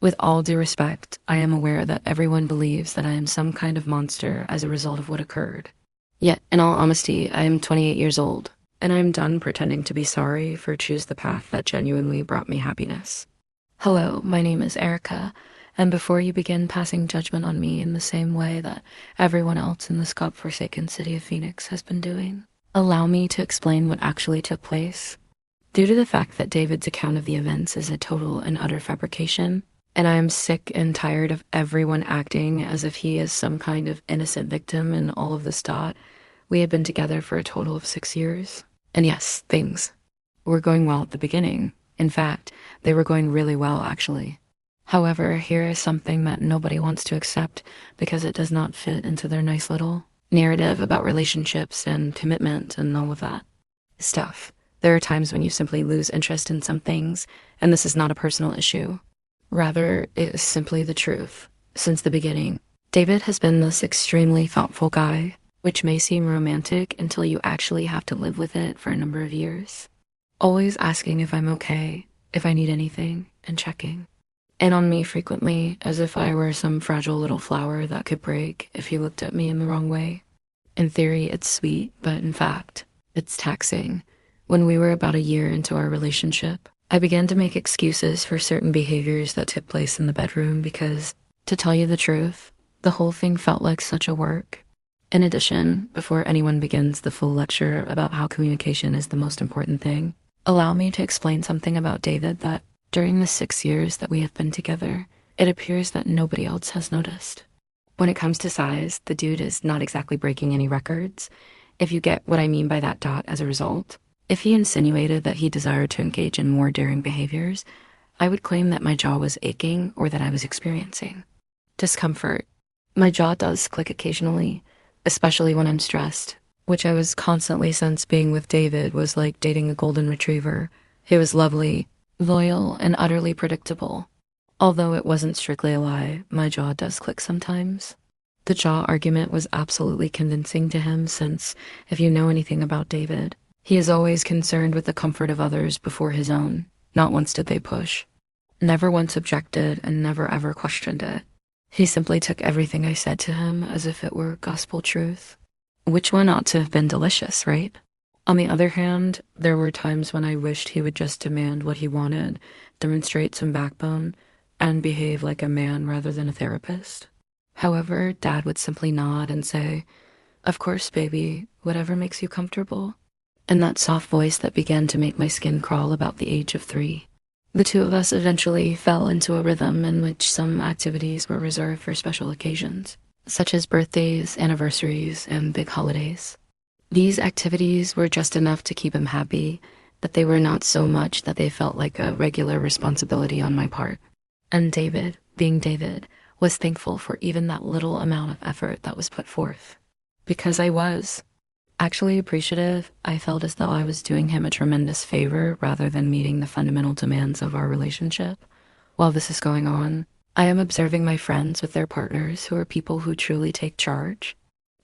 With all due respect, I am aware that everyone believes that I am some kind of monster as a result of what occurred. Yet, in all honesty, I am 28 years old, and I am done pretending to be sorry for choose the path that genuinely brought me happiness. Hello, my name is Erica, and before you begin passing judgment on me in the same way that everyone else in this godforsaken city of Phoenix has been doing, allow me to explain what actually took place. Due to the fact that David's account of the events is a total and utter fabrication, and I am sick and tired of everyone acting as if he is some kind of innocent victim in all of this dot. We had been together for a total of 6 years. And yes, things were going well at the beginning. In fact, they were going really well, actually. However, here is something that nobody wants to accept because it does not fit into their nice little narrative about relationships and commitment and all of that stuff. There are times when you simply lose interest in some things, and this is not a personal issue. Rather, it is simply the truth. Since the beginning, David has been this extremely thoughtful guy, which may seem romantic until you actually have to live with it for a number of years. Always asking if I'm okay, if I need anything, and checking in on me frequently as if I were some fragile little flower that could break if he looked at me in the wrong way. In theory, it's sweet, but in fact, it's taxing. When we were about a year into our relationship, I began to make excuses for certain behaviors that took place in the bedroom because, to tell you the truth, the whole thing felt like such a work. In addition, before anyone begins the full lecture about how communication is the most important thing, allow me to explain something about David that, during the 6 years that we have been together, it appears that nobody else has noticed. When it comes to size, the dude is not exactly breaking any records, if you get what I mean by that dot as a result. If he insinuated that he desired to engage in more daring behaviors, I would claim that my jaw was aching or that I was experiencing discomfort. My jaw does click occasionally, especially when I'm stressed, which I was constantly since being with David was like dating a golden retriever. He was lovely, loyal, and utterly predictable. Although it wasn't strictly a lie, my jaw does click sometimes. The jaw argument was absolutely convincing to him since, if you know anything about David, he is always concerned with the comfort of others before his own. Not once did they push. Never once objected and never ever questioned it. He simply took everything I said to him as if it were gospel truth. Which one ought to have been delicious, right? On the other hand, there were times when I wished he would just demand what he wanted, demonstrate some backbone, and behave like a man rather than a therapist. However, Dad would simply nod and say, "Of course, baby, whatever makes you comfortable." And that soft voice that began to make my skin crawl about the age of 3. The two of us eventually fell into a rhythm in which some activities were reserved for special occasions, such as birthdays, anniversaries, and big holidays. These activities were just enough to keep him happy, but they were not so much that they felt like a regular responsibility on my part. And David, being David, was thankful for even that little amount of effort that was put forth. Because I was actually appreciative, I felt as though I was doing him a tremendous favor rather than meeting the fundamental demands of our relationship. While this is going on, I am observing my friends with their partners who are people who truly take charge,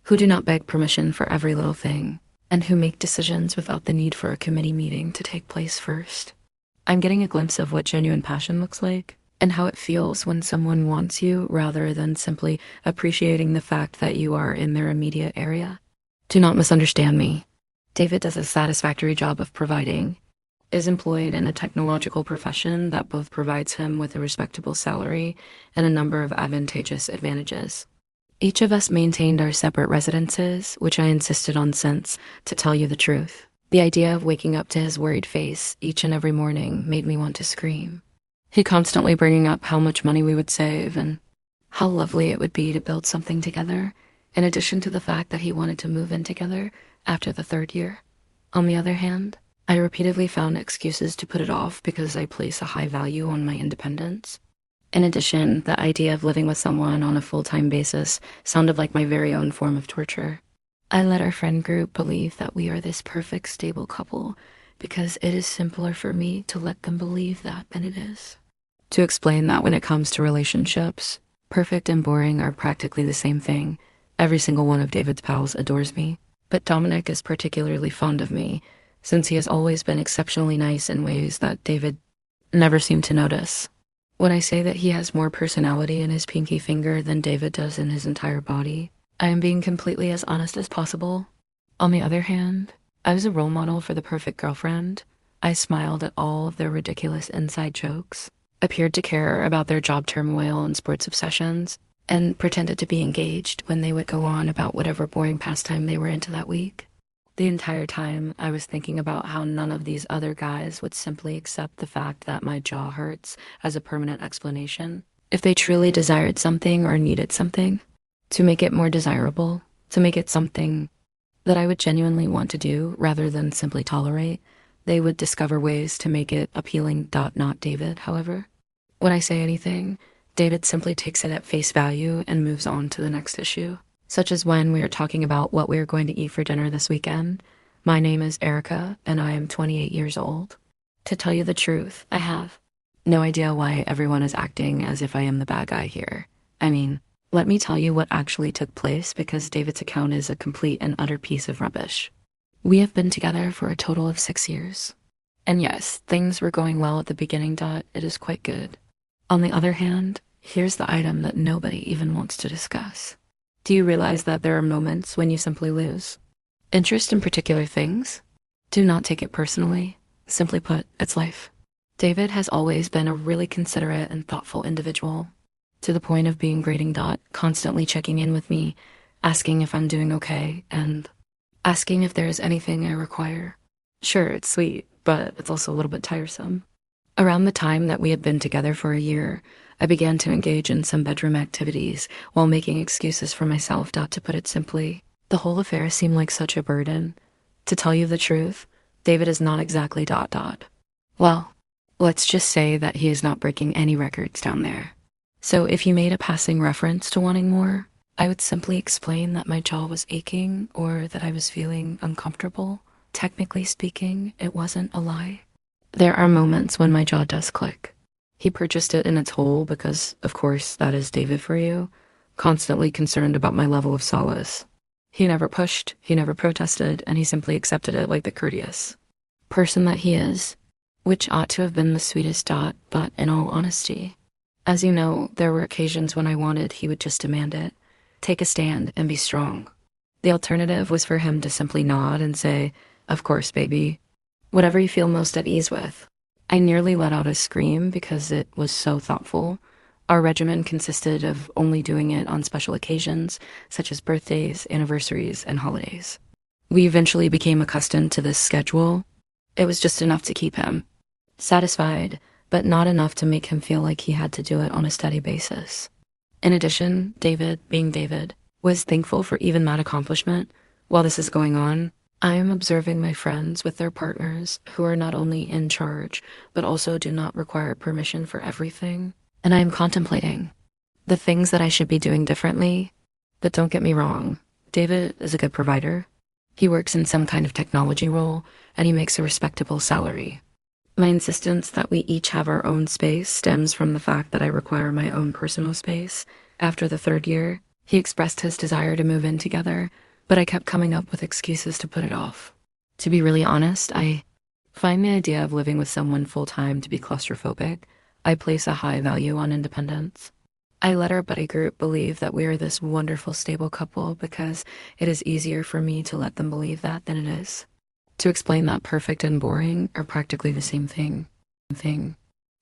who do not beg permission for every little thing, and who make decisions without the need for a committee meeting to take place first. I'm getting a glimpse of what genuine passion looks like, and how it feels when someone wants you rather than simply appreciating the fact that you are in their immediate area. Do not misunderstand me. David does a satisfactory job of providing, is employed in a technological profession that both provides him with a respectable salary and a number of advantageous advantages. Each of us maintained our separate residences, which I insisted on since, to tell you the truth, the idea of waking up to his worried face each and every morning made me want to scream. He constantly bringing up how much money we would save and how lovely it would be to build something together, in addition to the fact that he wanted to move in together after the 3rd year. On the other hand, I repeatedly found excuses to put it off because I place a high value on my independence. In addition, the idea of living with someone on a full-time basis sounded like my very own form of torture. I let our friend group believe that we are this perfect, stable couple because it is simpler for me to let them believe that than it is. To explain that when it comes to relationships, perfect and boring are practically the same thing. Every single one of David's pals adores me, but Dominic is particularly fond of me, since he has always been exceptionally nice in ways that David never seemed to notice. When I say that he has more personality in his pinky finger than David does in his entire body, I am being completely as honest as possible. On the other hand, I was a role model for the perfect girlfriend. I smiled at all of their ridiculous inside jokes, appeared to care about their job turmoil and sports obsessions, and pretended to be engaged when they would go on about whatever boring pastime they were into that week. The entire time, I was thinking about how none of these other guys would simply accept the fact that my jaw hurts as a permanent explanation. If they truly desired something or needed something, to make it more desirable, to make it something that I would genuinely want to do rather than simply tolerate, they would discover ways to make it appealing. Not David, however. When I say anything, David simply takes it at face value and moves on to the next issue. Such as when we are talking about what we are going to eat for dinner this weekend. My name is Erica, and I am 28 years old. To tell you the truth, I have no idea why everyone is acting as if I am the bad guy here. I mean, let me tell you what actually took place because David's account is a complete and utter piece of rubbish. We have been together for a total of 6 years. And yes, things were going well at the beginning. It is quite good. On the other hand, here's the item that nobody even wants to discuss. Do you realize that there are moments when you simply lose interest in particular things? Do not take it personally. Simply put, it's life. David has always been a really considerate and thoughtful individual, to the point of being grating. Constantly checking in with me, asking if I'm doing okay, and asking if there is anything I require. Sure, it's sweet, but it's also a little bit tiresome. Around the time that we had been together for a year, I began to engage in some bedroom activities while making excuses for myself. To put it simply, the whole affair seemed like such a burden. To tell you the truth, David is not exactly. Well, let's just say that he is not breaking any records down there. So if you made a passing reference to wanting more, I would simply explain that my jaw was aching or that I was feeling uncomfortable. Technically speaking, it wasn't a lie. There are moments when my jaw does click. He purchased it in its whole because, of course, that is David for you, constantly concerned about my level of solace. He never pushed, he never protested, and he simply accepted it like the courteous person that he is, which ought to have been the sweetest. But in all honesty, as you know, there were occasions when I wanted he would just demand it, take a stand, and be strong. The alternative was for him to simply nod and say, "Of course, baby," whatever you feel most at ease with. I nearly let out a scream because it was so thoughtful. Our regimen consisted of only doing it on special occasions, such as birthdays, anniversaries, and holidays. We eventually became accustomed to this schedule. It was just enough to keep him satisfied, but not enough to make him feel like he had to do it on a steady basis. In addition, David, being David, was thankful for even that accomplishment. While this is going on, I am observing my friends with their partners who are not only in charge, but also do not require permission for everything. And I am contemplating the things that I should be doing differently. But don't get me wrong, David is a good provider. He works in some kind of technology role, and he makes a respectable salary. My insistence that we each have our own space stems from the fact that I require my own personal space. After the 3rd year, he expressed his desire to move in together, but I kept coming up with excuses to put it off. To be really honest, I find the idea of living with someone full-time to be claustrophobic. I place a high value on independence. I let our buddy group believe that we are this wonderful, stable couple because it is easier for me to let them believe that than it is to explain that perfect and boring are practically the same thing.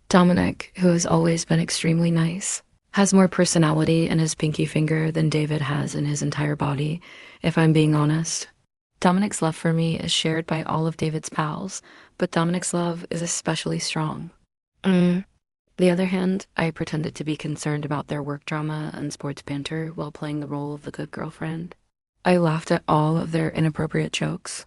Dominic, who has always been extremely nice, has more personality in his pinky finger than David has in his entire body, if I'm being honest. Dominic's love for me is shared by all of David's pals, but Dominic's love is especially strong. The other hand, I pretended to be concerned about their work drama and sports banter while playing the role of the good girlfriend. I laughed at all of their inappropriate jokes.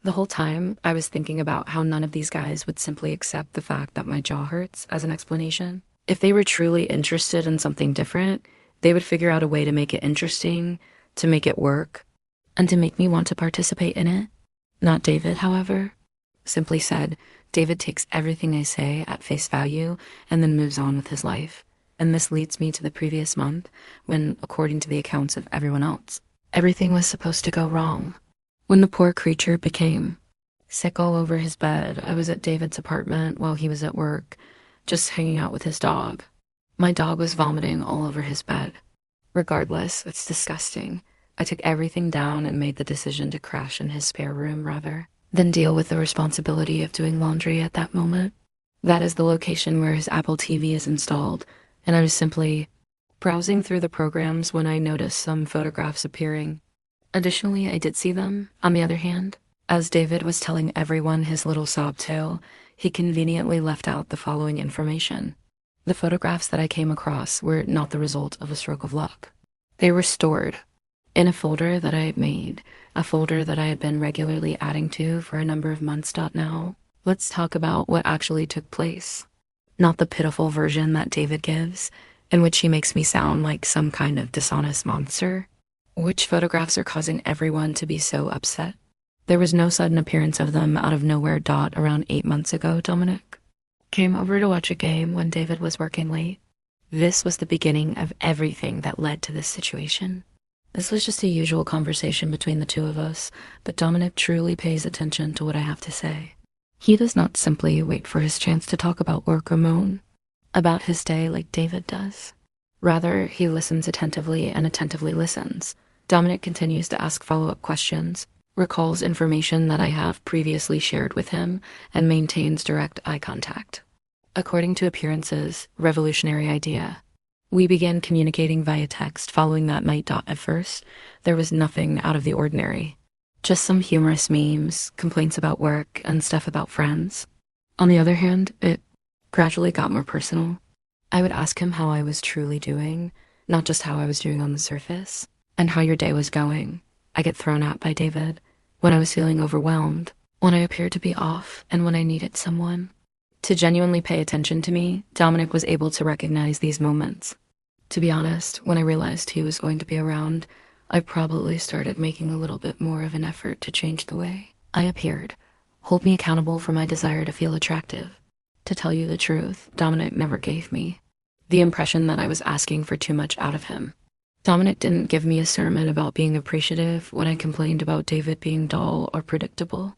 The whole time, I was thinking about how none of these guys would simply accept the fact that my jaw hurts as an explanation. If they were truly interested in something different, they would figure out a way to make it interesting, to make it work, and to make me want to participate in it. Not David, however. Simply said, David takes everything I say at face value and then moves on with his life. And this leads me to the previous month when, according to the accounts of everyone else, everything was supposed to go wrong. When the poor creature became sick all over his bed, I was at David's apartment while he was at work, just hanging out with his dog. My dog was vomiting all over his bed. Regardless, it's disgusting. I took everything down and made the decision to crash in his spare room rather than deal with the responsibility of doing laundry at that moment. That is the location where his Apple TV is installed, and I was simply browsing through the programs when I noticed some photographs appearing. Additionally, I did see them, on the other hand. As David was telling everyone his little sob tale, he conveniently left out the following information. The photographs that I came across were not the result of a stroke of luck. They were stored in a folder that I had made, a folder that I had been regularly adding to for a number of months. Now, let's talk about what actually took place. Not the pitiful version that David gives, in which he makes me sound like some kind of dishonest monster. Which photographs are causing everyone to be so upset? There was no sudden appearance of them out of nowhere. Around 8 months ago, Dominic came over to watch a game when David was working late. This was the beginning of everything that led to this situation. This was just a usual conversation between the two of us, but Dominic truly pays attention to what I have to say. He does not simply wait for his chance to talk about work or moan about his day like David does. Rather, he listens attentively and attentively listens. Dominic continues to ask follow-up questions, recalls information that I have previously shared with him, and maintains direct eye contact. According to appearances, revolutionary idea. We began communicating via text following that night. At first, there was nothing out of the ordinary. Just some humorous memes, complaints about work, and stuff about friends. On the other hand, it gradually got more personal. I would ask him how I was truly doing, not just how I was doing on the surface, and how your day was going. I get thrown out by David when I was feeling overwhelmed, when I appeared to be off, and when I needed someone to genuinely pay attention to me. Dominic was able to recognize these moments. To be honest, when I realized he was going to be around, I probably started making a little bit more of an effort to change the way I appeared, hold me accountable for my desire to feel attractive. To tell you the truth, Dominic never gave me the impression that I was asking for too much out of him. Dominic didn't give me a sermon about being appreciative when I complained about David being dull or predictable.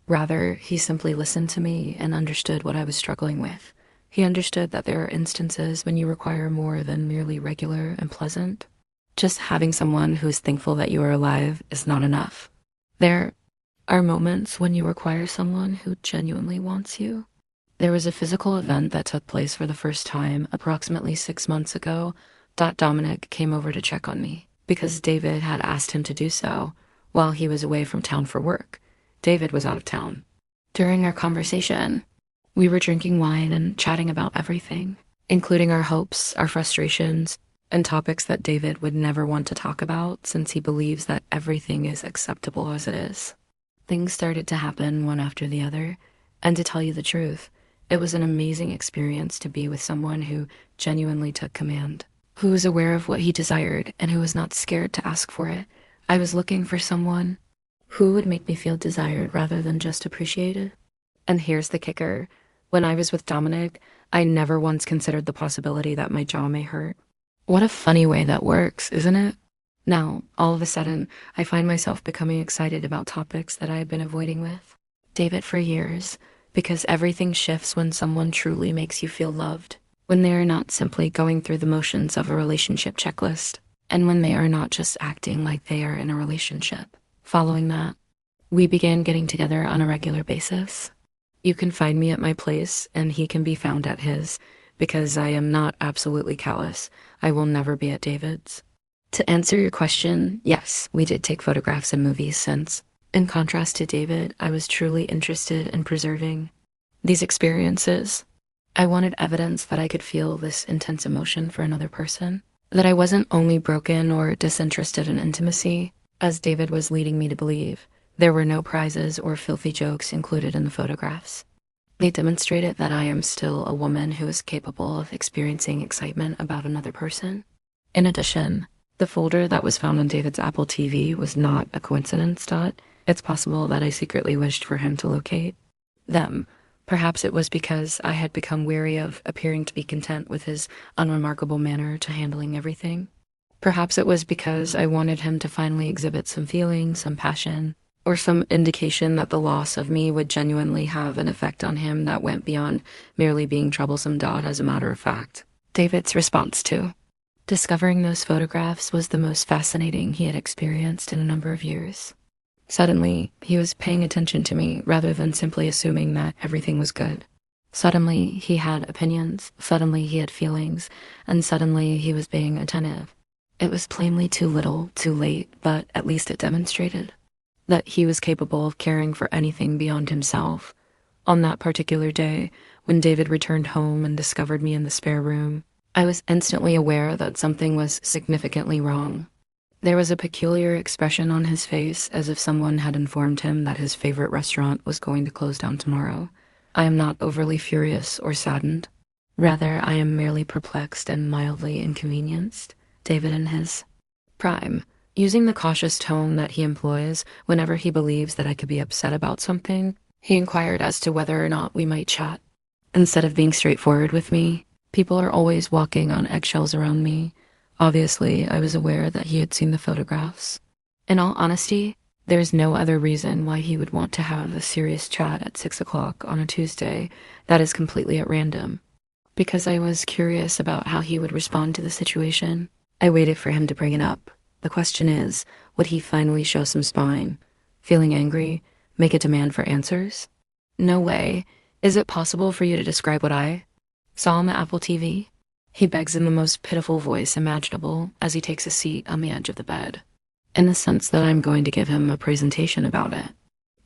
Rather, he simply listened to me and understood what I was struggling with. He understood that there are instances when you require more than merely regular and pleasant. Just having someone who is thankful that you are alive is not enough. There are moments when you require someone who genuinely wants you. There was a physical event that took place for the first time approximately 6 months ago. Dominic came over to check on me because David had asked him to do so while he was away from town for work. David was out of town. During our conversation, we were drinking wine and chatting about everything, including our hopes, our frustrations, and topics that David would never want to talk about since he believes that everything is acceptable as it is. Things started to happen one after the other, and to tell you the truth, it was an amazing experience to be with someone who genuinely took command, who was aware of what he desired and who was not scared to ask for it. I was looking for someone who would make me feel desired rather than just appreciated. And here's the kicker. When I was with Dominic, I never once considered the possibility that my jaw may hurt. What a funny way that works, isn't it? Now, all of a sudden, I find myself becoming excited about topics that I had been avoiding with David for years, because everything shifts when someone truly makes you feel loved, when they are not simply going through the motions of a relationship checklist, and when they are not just acting like they are in a relationship. Following that, we began getting together on a regular basis. You can find me at my place, and he can be found at his, because I am not absolutely callous. I will never be at David's. To answer your question, yes, we did take photographs and movies since. In contrast to David, I was truly interested in preserving these experiences. I wanted evidence that I could feel this intense emotion for another person, that I wasn't only broken or disinterested in intimacy, as David was leading me to believe. There were no prizes or filthy jokes included in the photographs. They demonstrated that I am still a woman who is capable of experiencing excitement about another person. In addition, the folder that was found on David's Apple TV was not a coincidence. It's possible that I secretly wished for him to locate them. Perhaps it was because I had become weary of appearing to be content with his unremarkable manner to handling everything. Perhaps it was because I wanted him to finally exhibit some feeling, some passion, or some indication that the loss of me would genuinely have an effect on him that went beyond merely being troublesome. As a matter of fact, David's response to discovering those photographs was the most fascinating he had experienced in a number of years. Suddenly, he was paying attention to me rather than simply assuming that everything was good. Suddenly, he had opinions, suddenly he had feelings, and suddenly he was being attentive. It was plainly too little, too late, but at least it demonstrated that he was capable of caring for anything beyond himself. On that particular day, when David returned home and discovered me in the spare room, I was instantly aware that something was significantly wrong. There was a peculiar expression on his face, as if someone had informed him that his favorite restaurant was going to close down tomorrow. I am not overly furious or saddened. Rather, I am merely perplexed and mildly inconvenienced. David in his prime, using the cautious tone that he employs whenever he believes that I could be upset about something, he inquired as to whether or not we might chat. Instead of being straightforward with me, people are always walking on eggshells around me. Obviously, I was aware that he had seen the photographs. In all honesty, there is no other reason why he would want to have a serious chat at 6 o'clock on a Tuesday that is completely at random. Because I was curious about how he would respond to the situation, I waited for him to bring it up. The question is, would he finally show some spine? Feeling angry? Make a demand for answers? No way. Is it possible for you to describe what I saw on the Apple TV? He begs in the most pitiful voice imaginable as he takes a seat on the edge of the bed, in the sense that I'm going to give him a presentation about it.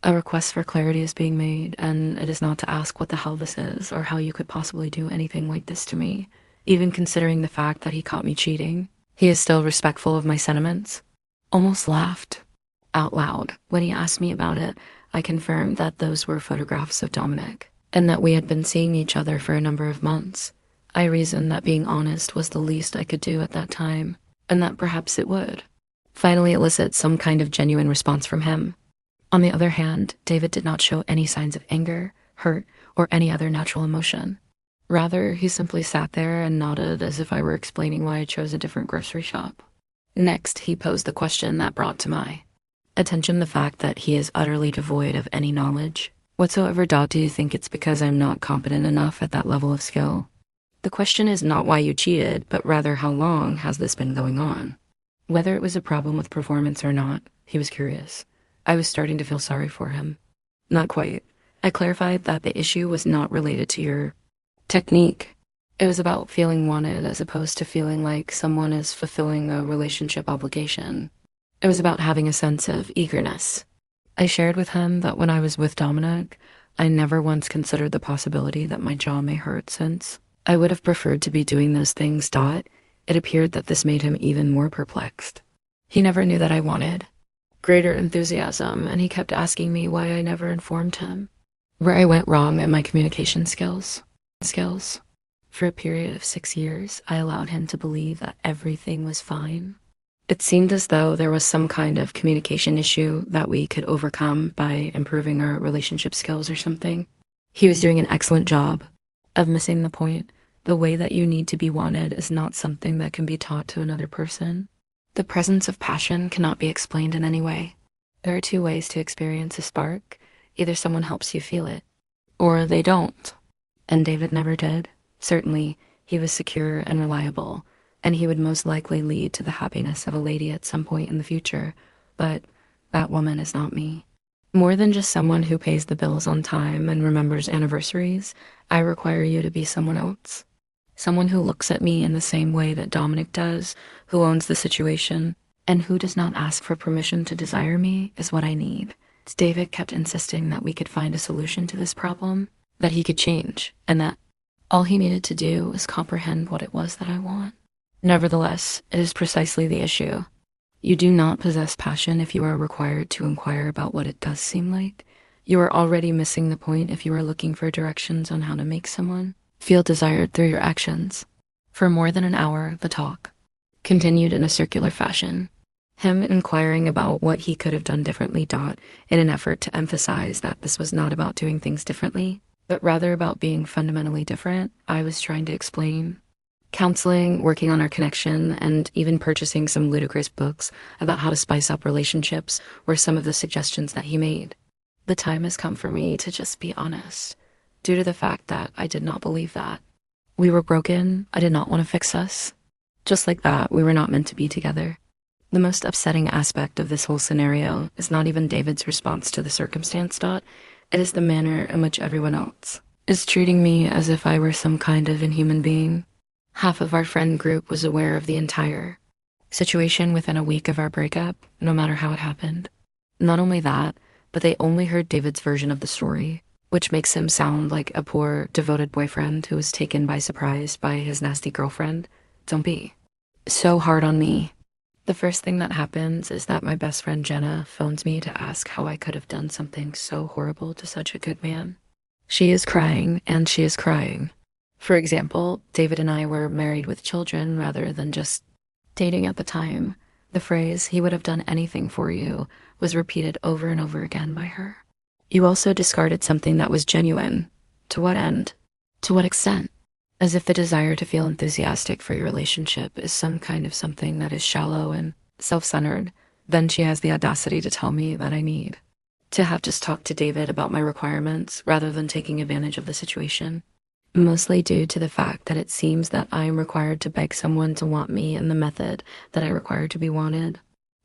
A request for clarity is being made, and it is not to ask what the hell this is or how you could possibly do anything like this to me. Even considering the fact that he caught me cheating, he is still respectful of my sentiments. Almost laughed out loud when he asked me about it. I confirmed that those were photographs of Dominic, and that we had been seeing each other for a number of months. I reasoned that being honest was the least I could do at that time, and that perhaps it would finally elicit some kind of genuine response from him. On the other hand, David did not show any signs of anger, hurt, or any other natural emotion. Rather, he simply sat there and nodded as if I were explaining why I chose a different grocery shop. Next, he posed the question that brought to my attention the fact that he is utterly devoid of any knowledge whatsoever. Do you think it's because I'm not competent enough at that level of skill? The question is not why you cheated, but rather how long has this been going on? Whether it was a problem with performance or not, he was curious. I was starting to feel sorry for him. Not quite. I clarified that the issue was not related to your technique. It was about feeling wanted as opposed to feeling like someone is fulfilling a relationship obligation. It was about having a sense of eagerness. I shared with him that when I was with Dominic, I never once considered the possibility that my jaw may hurt since I would have preferred to be doing those things. It appeared that this made him even more perplexed. He never knew that I wanted greater enthusiasm, and he kept asking me why I never informed him where I went wrong in my communication skills. For a period of 6 years, I allowed him to believe that everything was fine. It seemed as though there was some kind of communication issue that we could overcome by improving our relationship skills or something. He was doing an excellent job of missing the point. The way that you need to be wanted is not something that can be taught to another person. The presence of passion cannot be explained in any way. There are 2 ways to experience a spark. Either someone helps you feel it, or they don't. And David never did. Certainly, he was secure and reliable, and he would most likely lead to the happiness of a lady at some point in the future. But that woman is not me. More than just someone who pays the bills on time and remembers anniversaries, I require you to be someone else. Someone who looks at me in the same way that Dominic does, who owns the situation, and who does not ask for permission to desire me is what I need. David kept insisting that we could find a solution to this problem, that he could change, and that all he needed to do was comprehend what it was that I want. Nevertheless, it is precisely the issue. You do not possess passion if you are required to inquire about what it does seem like. You are already missing the point if you are looking for directions on how to make someone feel desired through your actions. For more than an hour, the talk continued in a circular fashion, him inquiring about what he could have done differently, in an effort to emphasize that this was not about doing things differently, but rather about being fundamentally different. I was trying to explain Counseling, working on our connection, and even purchasing some ludicrous books about how to spice up relationships were some of the suggestions that he made. The time has come for me to just be honest, due to the fact that I did not believe that. We were broken, I did not want to fix us. Just like that, we were not meant to be together. The most upsetting aspect of this whole scenario is not even David's response to the circumstance, Dot. It is the manner in which everyone else is treating me as if I were some kind of inhuman being. Half of our friend group was aware of the entire situation within a week of our breakup, no matter how it happened. Not only that, but they only heard David's version of the story, which makes him sound like a poor, devoted boyfriend who was taken by surprise by his nasty girlfriend. Don't be so hard on me. The first thing that happens is that my best friend Jenna phones me to ask how I could have done something so horrible to such a good man. She is crying, and she is crying. For example, David and I were married with children rather than just dating at the time. The phrase, "he would have done anything for you," was repeated over and over again by her. You also discarded something that was genuine. To what end? To what extent? As if the desire to feel enthusiastic for your relationship is some kind of something that is shallow and self-centered. Then she has the audacity to tell me that I need to have just talked to David about my requirements rather than taking advantage of the situation. Mostly due to the fact that it seems that I am required to beg someone to want me in the method that I require to be wanted.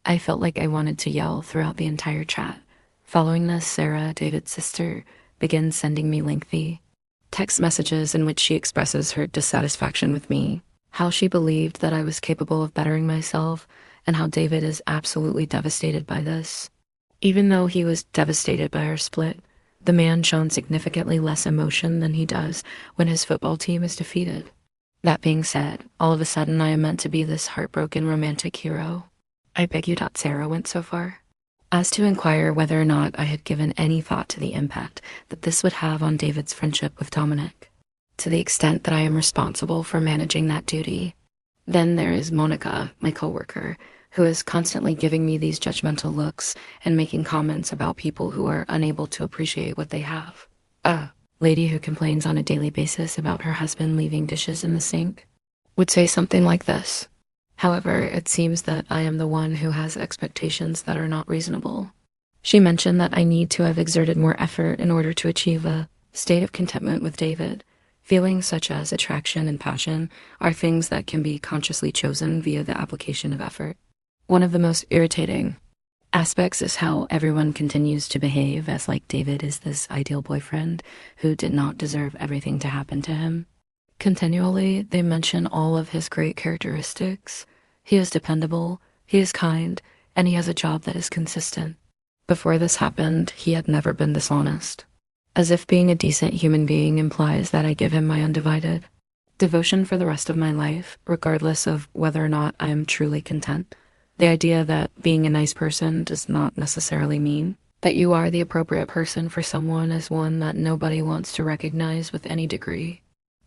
I felt like I wanted to yell throughout the entire chat. Following this, Sarah, David's sister, begins sending me lengthy text messages in which she expresses her dissatisfaction with me, how she believed that I was capable of bettering myself, and how David is absolutely devastated by this. Even though he was devastated by our split, the man shown significantly less emotion than he does when his football team is defeated. That being said, all of a sudden I am meant to be this heartbroken romantic hero. I beg you, Sarah went so far as to inquire whether or not I had given any thought to the impact that this would have on David's friendship with Dominic, to the extent that I am responsible for managing that duty. Then there is Monica, my coworker, who is constantly giving me these judgmental looks and making comments about people who are unable to appreciate what they have. A lady who complains on a daily basis about her husband leaving dishes in the sink would say something like this. However, it seems that I am the one who has expectations that are not reasonable. She mentioned that I need to have exerted more effort in order to achieve a state of contentment with David. Feelings such as attraction and passion are things that can be consciously chosen via the application of effort. One of the most irritating aspects is how everyone continues to behave as like David is this ideal boyfriend who did not deserve everything to happen to him. Continually, they mention all of his great characteristics. He is dependable, he is kind, and he has a job that is consistent. Before this happened, he had never been dishonest. As if being a decent human being implies that I give him my undivided devotion for the rest of my life, regardless of whether or not I am truly content. The idea that being a nice person does not necessarily mean that you are the appropriate person for someone is one that nobody wants to recognize with any degree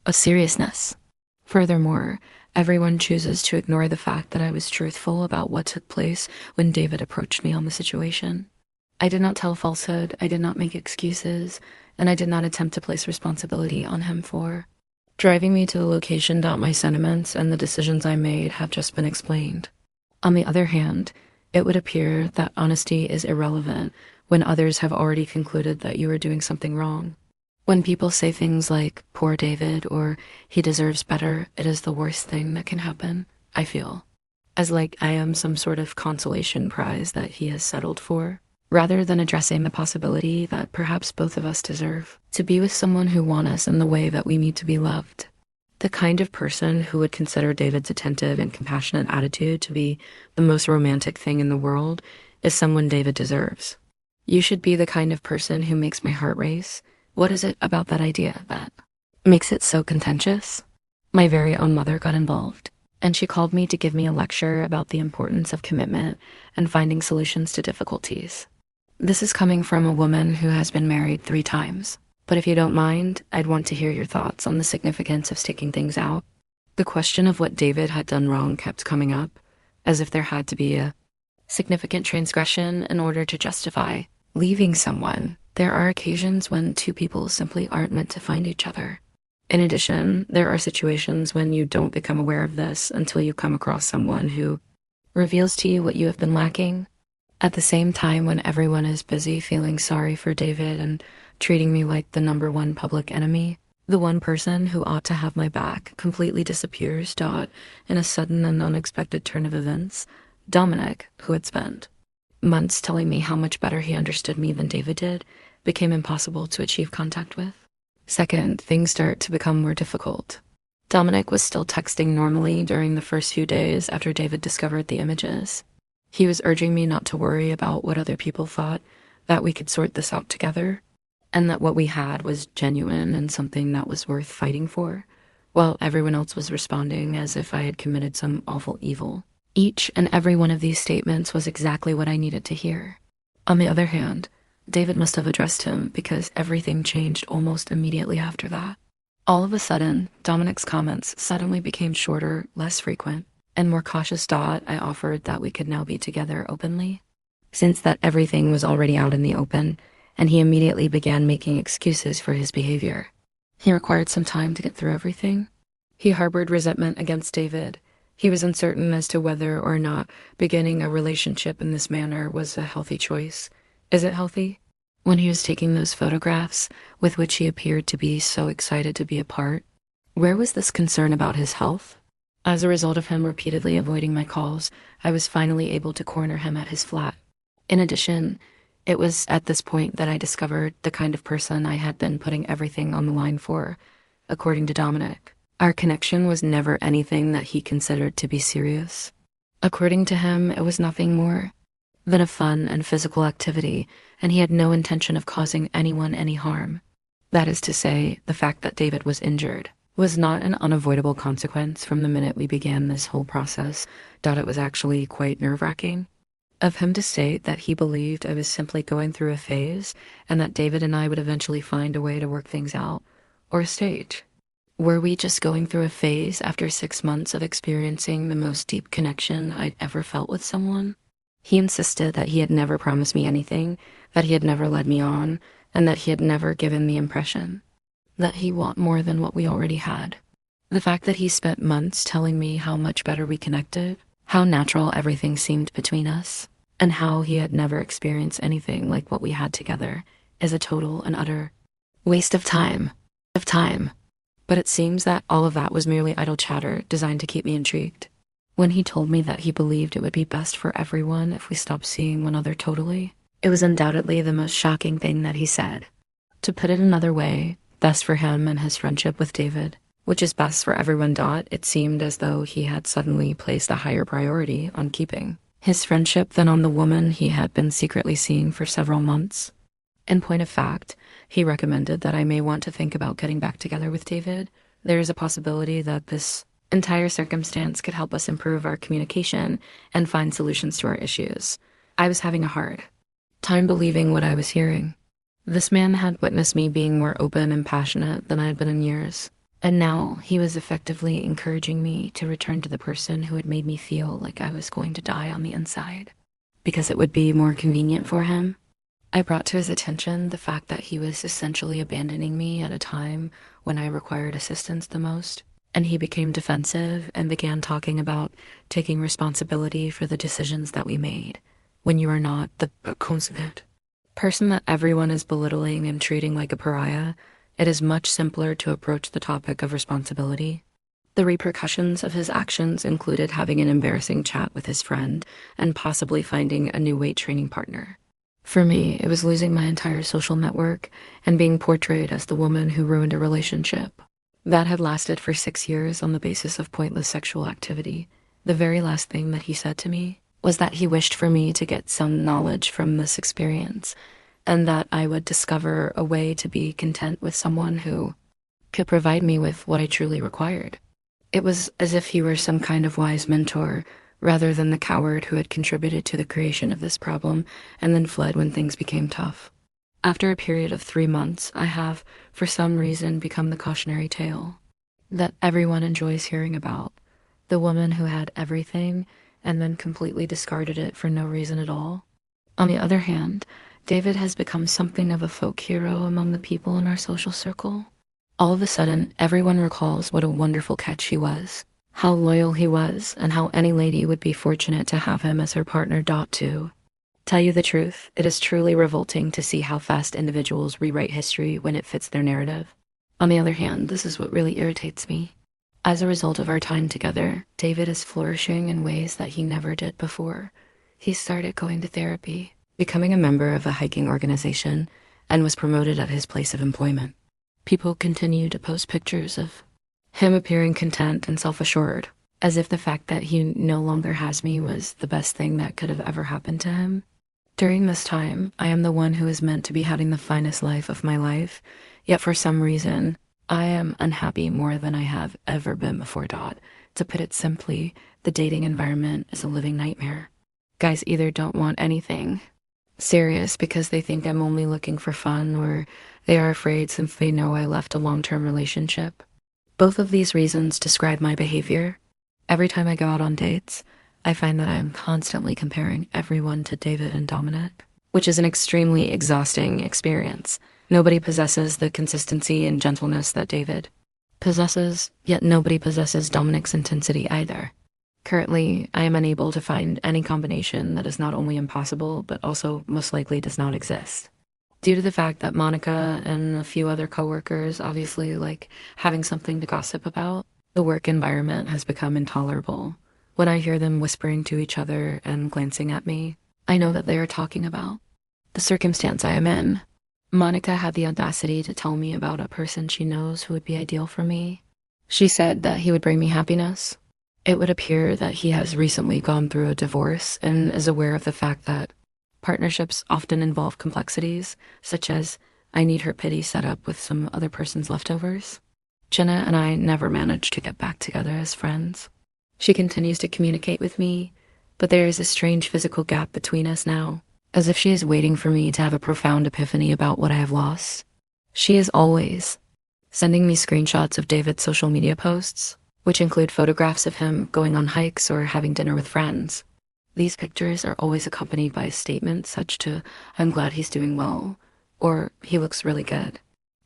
of seriousness. Furthermore, everyone chooses to ignore the fact that I was truthful about what took place when David approached me on the situation. I did not tell falsehood, I did not make excuses, and I did not attempt to place responsibility on him for driving me to the location. My sentiments and the decisions I made have just been explained. On the other hand, it would appear that honesty is irrelevant when others have already concluded that you are doing something wrong. When people say things like, "poor David," or "he deserves better," it is the worst thing that can happen, I feel. As like I am some sort of consolation prize that he has settled for, rather than addressing the possibility that perhaps both of us deserve to be with someone who wants us in the way that we need to be loved. The kind of person who would consider David's attentive and compassionate attitude to be the most romantic thing in the world is someone David deserves. You should be the kind of person who makes my heart race. What is it about that idea that makes it so contentious? My very own mother got involved, and she called me to give me a lecture about the importance of commitment and finding solutions to difficulties. This is coming from a woman who has been married 3 times. But if you don't mind, I'd want to hear your thoughts on the significance of sticking things out. The question of what David had done wrong kept coming up, as if there had to be a significant transgression in order to justify leaving someone. There are occasions when 2 people simply aren't meant to find each other. In addition, there are situations when you don't become aware of this until you come across someone who reveals to you what you have been lacking. At the same time, when everyone is busy feeling sorry for David and treating me like the number one public enemy, the one person who ought to have my back completely disappears. In a sudden and unexpected turn of events, Dominic, who had spent months telling me how much better he understood me than David did, became impossible to achieve contact with. Second, things start to become more difficult. Dominic was still texting normally during the first few days after David discovered the images. He was urging me not to worry about what other people thought, that we could sort this out together, and that what we had was genuine and something that was worth fighting for, while everyone else was responding as if I had committed some awful evil. Each and every one of these statements was exactly what I needed to hear. On the other hand, David must have addressed him because everything changed almost immediately after that. All of a sudden, Dominic's comments suddenly became shorter, less frequent, and more cautious. I offered that we could now be together openly, since that everything was already out in the open, and he immediately began making excuses for his behavior. He required some time to get through everything. He harbored resentment against David. He was uncertain as to whether or not beginning a relationship in this manner was a healthy choice. Is it healthy? When he was taking those photographs, with which he appeared to be so excited to be apart, where was this concern about his health? As a result of him repeatedly avoiding my calls, I was finally able to corner him at his flat. In addition, it was at this point that I discovered the kind of person I had been putting everything on the line for. According to Dominic, our connection was never anything that he considered to be serious. According to him, it was nothing more than a fun and physical activity, and he had no intention of causing anyone any harm. That is to say, the fact that David was injured was not an unavoidable consequence from the minute we began this whole process. It was actually quite nerve-wracking of him to state that he believed I was simply going through a phase and that David and I would eventually find a way to work things out, or a stage. Were we just going through a phase after 6 months of experiencing the most deep connection I'd ever felt with someone? He insisted that he had never promised me anything, that he had never led me on, and that he had never given the impression that he wanted more than what we already had. The fact that he spent months telling me how much better we connected, how natural everything seemed between us, and how he had never experienced anything like what we had together, is a total and utter waste of time. But it seems that all of that was merely idle chatter designed to keep me intrigued. When he told me that he believed it would be best for everyone if we stopped seeing one another totally, it was undoubtedly the most shocking thing that he said. To put it another way, best for him and his friendship with David, which is best for everyone. It seemed as though he had suddenly placed a higher priority on keeping his friendship than on the woman he had been secretly seeing for several months. In point of fact, he recommended that I may want to think about getting back together with David. There is a possibility that this entire circumstance could help us improve our communication and find solutions to our issues. I was having a hard time believing what I was hearing. This man had witnessed me being more open and passionate than I had been in years, and now he was effectively encouraging me to return to the person who had made me feel like I was going to die on the inside, because it would be more convenient for him. I brought to his attention the fact that he was essentially abandoning me at a time when I required assistance the most, and he became defensive and began talking about taking responsibility for the decisions that we made when you are not the consummate person that everyone is belittling and treating like a pariah. It is much simpler to approach the topic of responsibility. The repercussions of his actions included having an embarrassing chat with his friend and possibly finding a new weight training partner. For me, it was losing my entire social network and being portrayed as the woman who ruined a relationship that had lasted for 6 years on the basis of pointless sexual activity. The very last thing that he said to me was that he wished for me to get some knowledge from this experience, and that I would discover a way to be content with someone who could provide me with what I truly required. It was as if he were some kind of wise mentor, rather than the coward who had contributed to the creation of this problem and then fled when things became tough. After a period of 3 months, I have, for some reason, become the cautionary tale that everyone enjoys hearing about. The woman who had everything and then completely discarded it for no reason at all. On the other hand, David has become something of a folk hero among the people in our social circle. All of a sudden, everyone recalls what a wonderful catch he was, how loyal he was, and how any lady would be fortunate to have him as her partner. Too. Tell you the truth, it is truly revolting to see how fast individuals rewrite history when it fits their narrative. On the other hand, this is what really irritates me. As a result of our time together, David is flourishing in ways that he never did before. He started going to therapy, becoming a member of a hiking organization, and was promoted at his place of employment. People continue to post pictures of him appearing content and self-assured, as if the fact that he no longer has me was the best thing that could have ever happened to him. During this time, I am the one who is meant to be having the finest life of my life, yet for some reason, I am unhappy more than I have ever been before. To put it simply, the dating environment is a living nightmare. Guys either don't want anything serious because they think I'm only looking for fun, or they are afraid since they know I left a long-term relationship. Both of these reasons describe my behavior. Every time I go out on dates, I find that I am constantly comparing everyone to David and Dominic, which is an extremely exhausting experience. Nobody possesses the consistency and gentleness that David possesses, yet nobody possesses Dominic's intensity either. Currently, I am unable to find any combination that is not only impossible, but also most likely does not exist. Due to the fact that Monica and a few other coworkers obviously like having something to gossip about, the work environment has become intolerable. When I hear them whispering to each other and glancing at me, I know that they are talking about the circumstance I am in. Monica had the audacity to tell me about a person she knows who would be ideal for me. She said that he would bring me happiness. It would appear that he has recently gone through a divorce and is aware of the fact that partnerships often involve complexities, such as I need her pity set up with some other person's leftovers. Jenna and I never managed to get back together as friends. She continues to communicate with me, but there is a strange physical gap between us now, as if she is waiting for me to have a profound epiphany about what I have lost. She is always sending me screenshots of David's social media posts, which include photographs of him going on hikes or having dinner with friends. These pictures are always accompanied by a statement such to, "I'm glad he's doing well," or "he looks really good."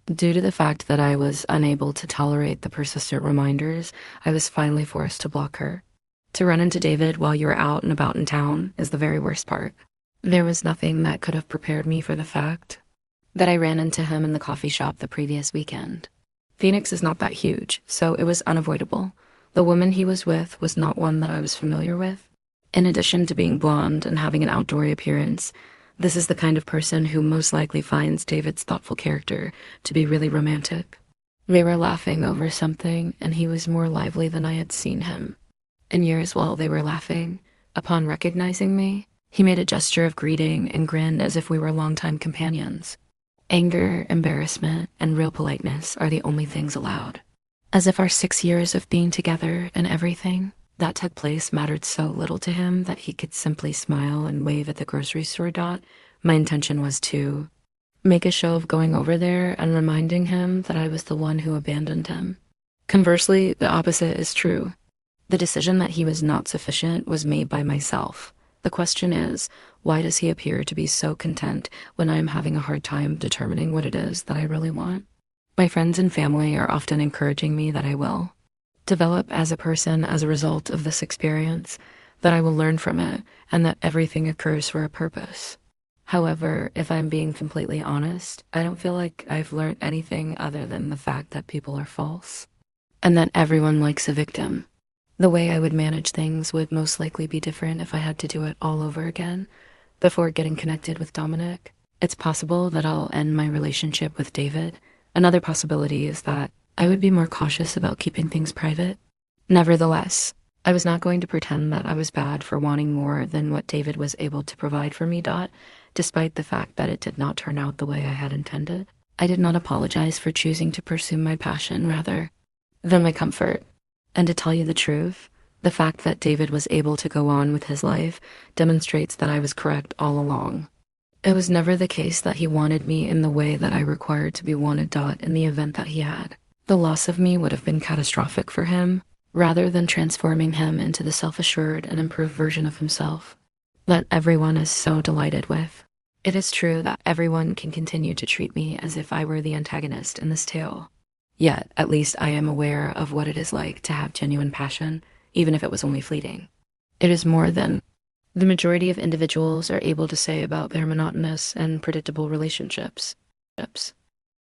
Due to the fact that I was unable to tolerate the persistent reminders, I was finally forced to block her. To run into David while you're out and about in town is the very worst part. There was nothing that could have prepared me for the fact that I ran into him in the coffee shop the previous weekend. Phoenix is not that huge, so it was unavoidable. The woman he was with was not one that I was familiar with. In addition to being blonde and having an outdoory appearance, this is the kind of person who most likely finds David's thoughtful character to be really romantic. We were laughing over something, and he was more lively than I had seen him in years. While they were laughing, upon recognizing me, he made a gesture of greeting and grinned as if we were longtime companions. Anger, embarrassment, and real politeness are the only things allowed. As if our 6 years of being together and everything that took place mattered so little to him that he could simply smile and wave at the grocery store. My intention was to make a show of going over there and reminding him that I was the one who abandoned him. Conversely, the opposite is true. The decision that he was not sufficient was made by myself. The question is, why does he appear to be so content when I am having a hard time determining what it is that I really want? My friends and family are often encouraging me that I will develop as a person as a result of this experience, that I will learn from it, and that everything occurs for a purpose. However, if I'm being completely honest, I don't feel like I've learned anything other than the fact that people are false, and that everyone likes a victim. The way I would manage things would most likely be different if I had to do it all over again before getting connected with Dominic. It's possible that I'll end my relationship with David. Another possibility is that I would be more cautious about keeping things private. Nevertheless, I was not going to pretend that I was bad for wanting more than what David was able to provide for me. Despite the fact that it did not turn out the way I had intended, I did not apologize for choosing to pursue my passion rather than my comfort. And to tell you the truth, the fact that David was able to go on with his life demonstrates that I was correct all along. It was never the case that he wanted me in the way that I required to be wanted. In the event that he had, the loss of me would have been catastrophic for him, rather than transforming him into the self-assured and improved version of himself that everyone is so delighted with. It is true that everyone can continue to treat me as if I were the antagonist in this tale. Yet, at least I am aware of what it is like to have genuine passion, even if it was only fleeting. It is more than the majority of individuals are able to say about their monotonous and predictable relationships.